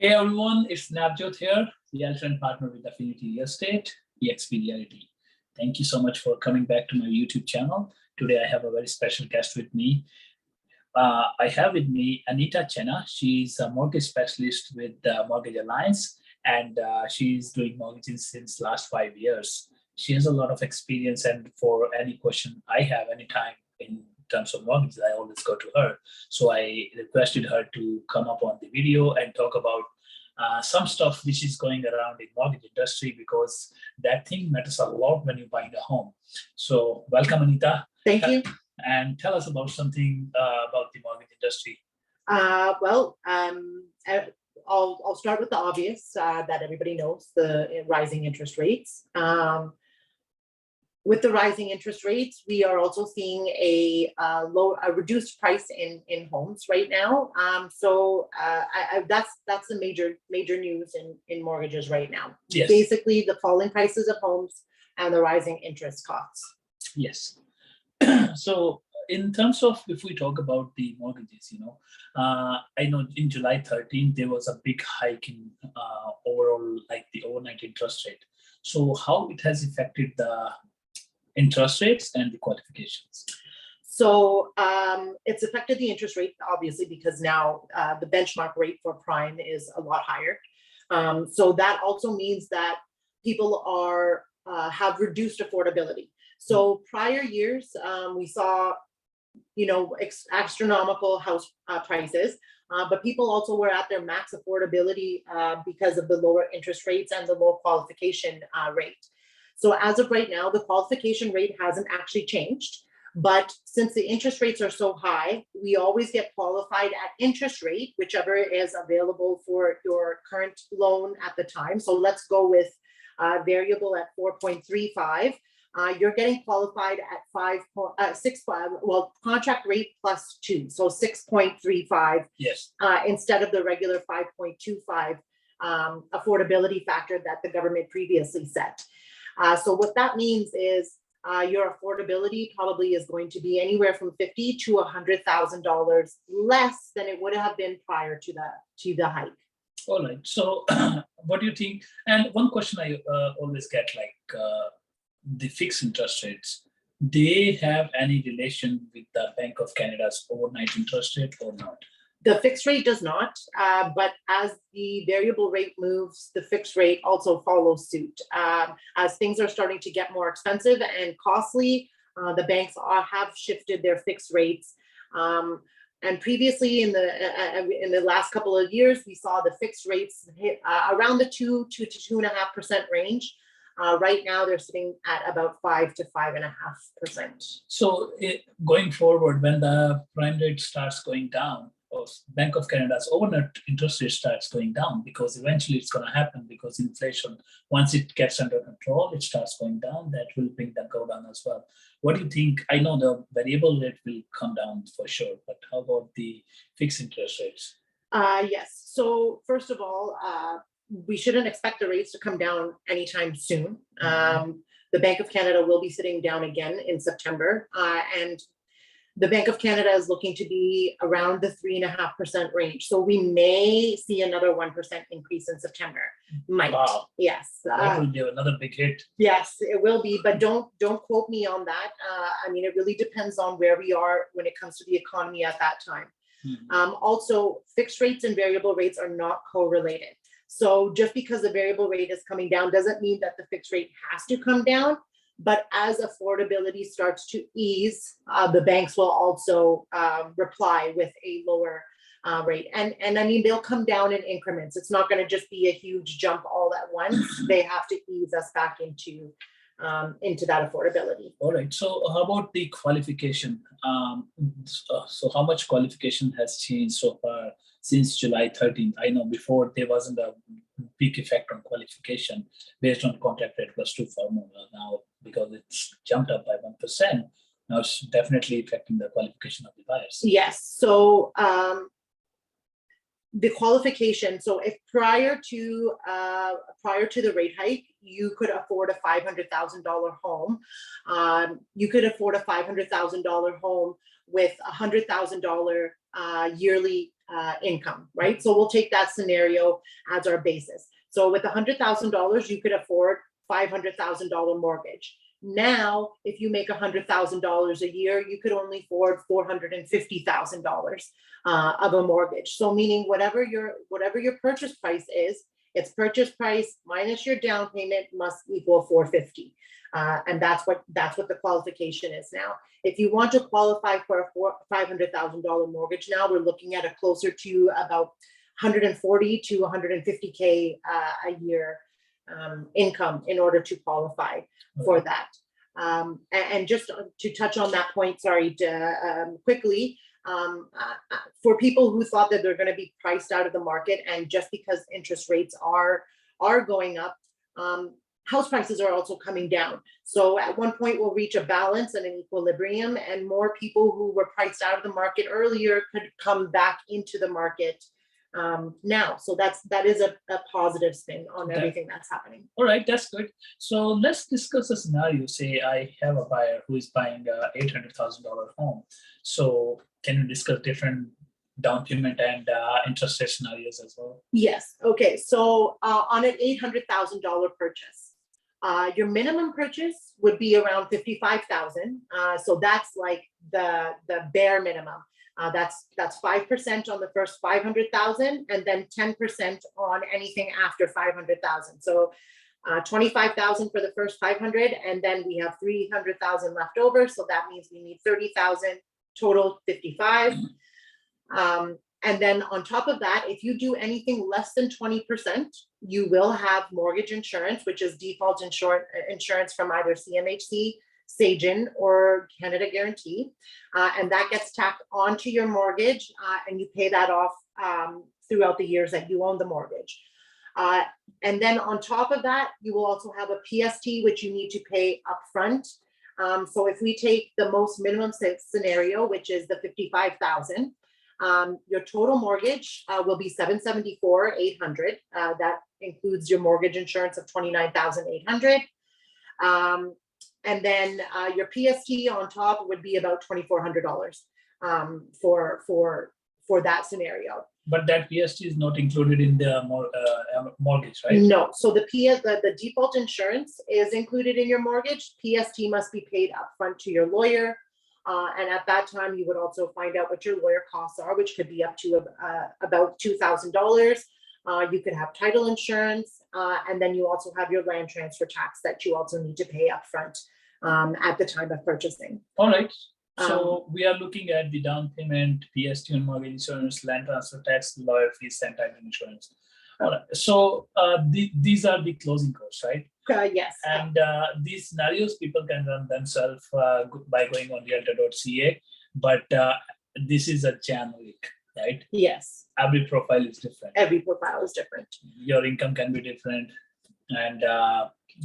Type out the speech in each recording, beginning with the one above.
Hey everyone, it's Navjot here, the alternate partner with Affinity Real Estate, EXP Reality. Thank you so much for coming back to my YouTube channel. Today I have a very special guest with me. I have with me Anita Chana. She's a mortgage specialist with Mortgage Alliance, and she's doing mortgages since last 5 years. She has a lot of experience, and for any question I have anytime in terms of mortgages, I always go to her. So I requested her to come up on the video and talk about some stuff which is going around in mortgage industry, because that thing matters a lot when you're buying a home. So welcome, Anita. Thank you. And tell us about something about the mortgage industry. I'll start with the obvious that everybody knows, the rising interest rates. With the rising interest rates, we are also seeing a reduced price in homes right now. That's the major news in mortgages right now. Yes. Basically, the falling prices of homes and the rising interest costs. Yes. So in terms of, if we talk about the mortgages, I know in July 13th, there was a big hike in overall, like the overnight interest rate. So how it has affected the interest rates and the qualifications? So it's affected the interest rate, obviously, because now the benchmark rate for prime is a lot higher. So that also means that people have reduced affordability. So prior years, we saw, astronomical house prices, but people also were at their max affordability because of the lower interest rates and the low qualification rate. So as of right now, the qualification rate hasn't actually changed. But since the interest rates are so high, we always get qualified at interest rate, whichever is available for your current loan at the time. So let's go with variable at 4.35. You're getting qualified at 6.5, contract rate plus 2, so 6.35. Yes. Instead of the regular 5.25 affordability factor that the government previously set. So what that means is your affordability probably is going to be anywhere from $50,000 to $100,000 less than it would have been prior to the hike. All right. So what do you think? And one question I always get, like the fixed interest rates, they have any relation with the Bank of Canada's overnight interest rate or not? The fixed rate does not, but as the variable rate moves, the fixed rate also follows suit. As things are starting to get more expensive and costly, the banks have shifted their fixed rates. And previously, in the last couple of years, we saw the fixed rates hit around the 2 to 2.5% range. Right now, they're sitting at about 5 to 5.5%. So going forward, when the prime rate starts going down, or Bank of Canada's overnight interest rate starts going down, because eventually it's going to happen, because inflation, once it gets under control, it starts going down. That will bring the go down as well. What do you think? I know the variable rate will come down for sure, but how about the fixed interest rates? Yes. So first of all, we shouldn't expect the rates to come down anytime soon. The Bank of Canada will be sitting down again in September, and the Bank of Canada is looking to be around the 3.5% range. So we may see another 1% increase in September. Might. Wow. Yes. That will be another big hit. Yes, it will be, but don't quote me on that. It really depends on where we are when it comes to the economy at that time. Also, fixed rates and variable rates are not correlated. So just because the variable rate is coming down doesn't mean that the fixed rate has to come down. But as affordability starts to ease, the banks will also reply with a lower rate. And they'll come down in increments. It's not going to just be a huge jump all at once. They have to ease us back into that affordability. All right. So how about the qualification? So how much qualification has changed so far since July 13th? I know before there wasn't a big effect on qualification based on contract rate plus 2 formula. Now, because it's jumped up by 1%, now it's definitely affecting the qualification of the buyers. Yes. So the qualification. So if prior to the rate hike, you could afford a $500,000 home. You could afford a $500,000 home with $100,000 yearly income, right? So we'll take that scenario as our basis. So with $100,000, you could afford $500,000 mortgage. Now, if you make $100,000 a year, you could only afford $450,000 of a mortgage. So meaning whatever your purchase price is, its purchase price minus your down payment must equal $450,000. And that's what the qualification is now. If you want to qualify for a $500,000 mortgage now, we're looking at a closer to about $140,000 to $150,000 a year income in order to qualify for that. And just to touch on that point, sorry, quickly, for people who thought that they're going to be priced out of the market, and just because interest rates are going up, house prices are also coming down. So at one point we'll reach a balance and an equilibrium, and more people who were priced out of the market earlier could come back into the market now. So that is a positive spin on everything that's happening. All right, that's good. So let's discuss a scenario. Say I have a buyer who is buying a $800,000 home. So can you discuss different down payment and interest rate scenarios as well? Yes. Okay. So on an $800,000 purchase, your minimum purchase would be around $55,000. So that's like the bare minimum. That's 5% on the first 500,000, and then 10% on anything after 500,000. So 25,000 for the first 500, and then we have 300,000 left over. So that means we need 30,000 total, 55. And then on top of that, if you do anything less than 20%, you will have mortgage insurance, which is default insurance from either CMHC, Sagen, or Canada Guarantee. And that gets tacked onto your mortgage, and you pay that off throughout the years that you own the mortgage. And then on top of that, you will also have a PST, which you need to pay upfront. So if we take the most minimum scenario, which is the $55,000, your total mortgage will be $774,800. That includes your mortgage insurance of $29,800. And then your PST on top would be about $2,400 for that scenario. But that PST is not included in the mortgage, right? No. So the default insurance is included in your mortgage. PST must be paid upfront to your lawyer. And at that time, you would also find out what your lawyer costs are, which could be up to about $2,000. You could have title insurance, and then you also have your land transfer tax that you also need to pay upfront at the time of purchasing. All right. So we are looking at the down payment, PST and mortgage insurance, land transfer tax, lawyer fees, and title insurance. All right. So these are the closing costs, right? Yes. And these scenarios people can run themselves by going on realtor.ca, but this is a generic, right? Yes. Every profile is different. Every profile is different. Your income can be different, and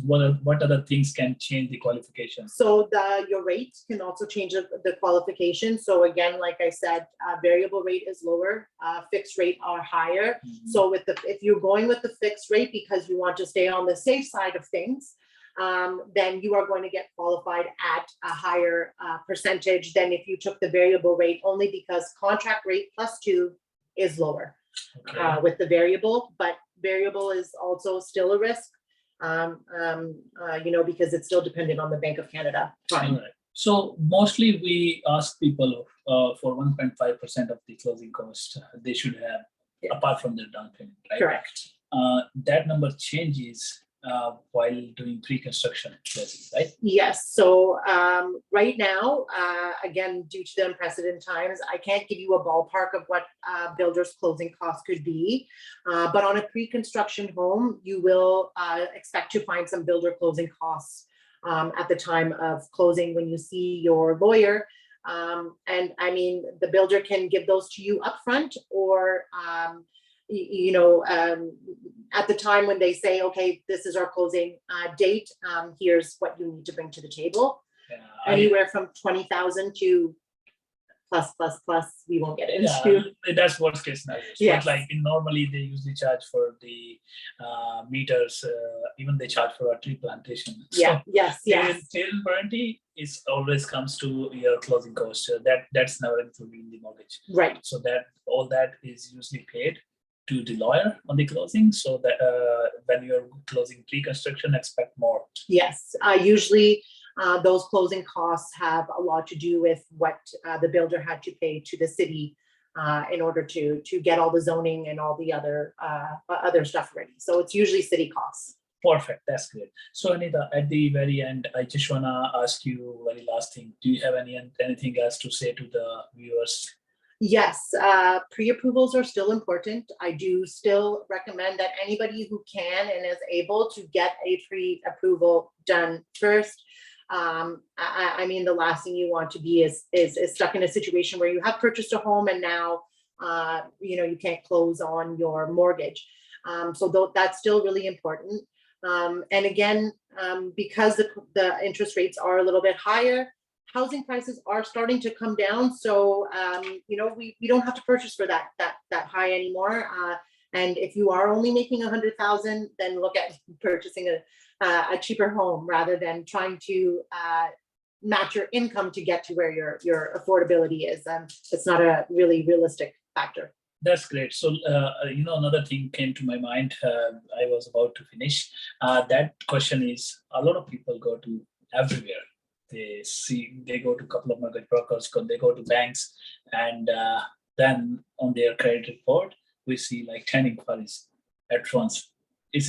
what other things can change the qualification? So your rate can also change the qualification. So again, like I said, variable rate is lower, fixed rate are higher. Mm-hmm. So if you're going with the fixed rate because you want to stay on the safe side of things, then you are going to get qualified at a higher percentage than if you took the variable rate, only because contract rate +2 is lower. Okay. With the variable, but variable is also still a risk. Because it's still dependent on the Bank of Canada. Right. So mostly we ask people for 1.5% of the closing cost they should have, apart from their down payment, right? Correct. That number changes while doing pre-construction closing, right? Yes. So right now, again, due to the unprecedented times, I can't give you a ballpark of what builders' closing costs could be. But on a pre-construction home, you will expect to find some builder closing costs at the time of closing when you see your lawyer. And I mean, the builder can give those to you upfront, or at the time when they say, okay, this is our closing date, here's what you need to bring to the table. Anywhere from $20,000 to plus, we won't get into. Yeah, that's worst case scenario. Yes. But like normally they usually charge for the meters, even they charge for a tree plantation. Yeah, So yes. tail warranty is always comes to your closing cost. That's never included in the mortgage. Right. So that all that is usually paid to the lawyer on the closing. So that when you're closing pre-construction, expect more. Yes, usually those closing costs have a lot to do with what the builder had to pay to the city in order to get all the zoning and all the other stuff ready. So it's usually city costs. Perfect, that's great. So Anita, at the very end, I just wanna ask you very last thing. Do you have anything else to say to the viewers? Yes, pre-approvals are still important. I do still recommend that anybody who can and is able to get a pre-approval done first. I mean, the last thing you want to be is stuck in a situation where you have purchased a home and now you can't close on your mortgage. So that's still really important. And again, because the interest rates are a little bit higher, housing prices are starting to come down. So, we don't have to purchase for that high anymore. And if you are only making 100,000, then look at purchasing a cheaper home rather than trying to match your income to get to where your affordability is. It's not a really realistic factor. That's great. So, another thing came to my mind. I was about to finish. That question is, a lot of people go to everywhere. They go to a couple of mortgage brokers, they go to banks, and then on their credit report, we see like 10 inquiries at once. Is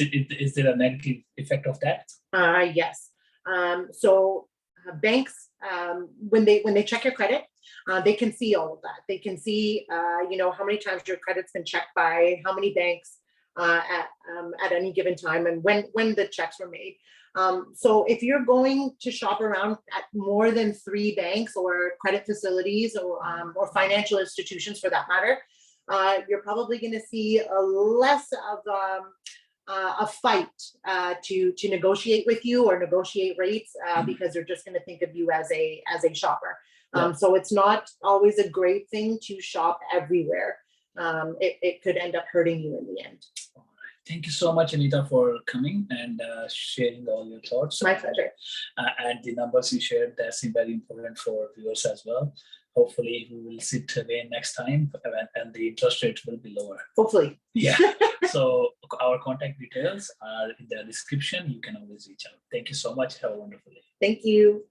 there a negative effect of that? Yes. So banks, when they check your credit, they can see all of that. They can see, how many times your credit's been checked by how many banks at any given time, and when the checks were made. So if you're going to shop around at more than 3 banks or credit facilities or financial institutions for that matter, you're probably going to see less of a fight to negotiate with you or negotiate rates because they're just going to think of you as a shopper. So it's not always a great thing to shop everywhere. It could end up hurting you in the end. Thank you so much, Anita, for coming and sharing all your thoughts. My pleasure. And the numbers you shared, that seem very important for viewers as well. Hopefully, we will sit again next time and the interest rate will be lower. Hopefully. Yeah. So our contact details are in the description. You can always reach out. Thank you so much. Have a wonderful day. Thank you.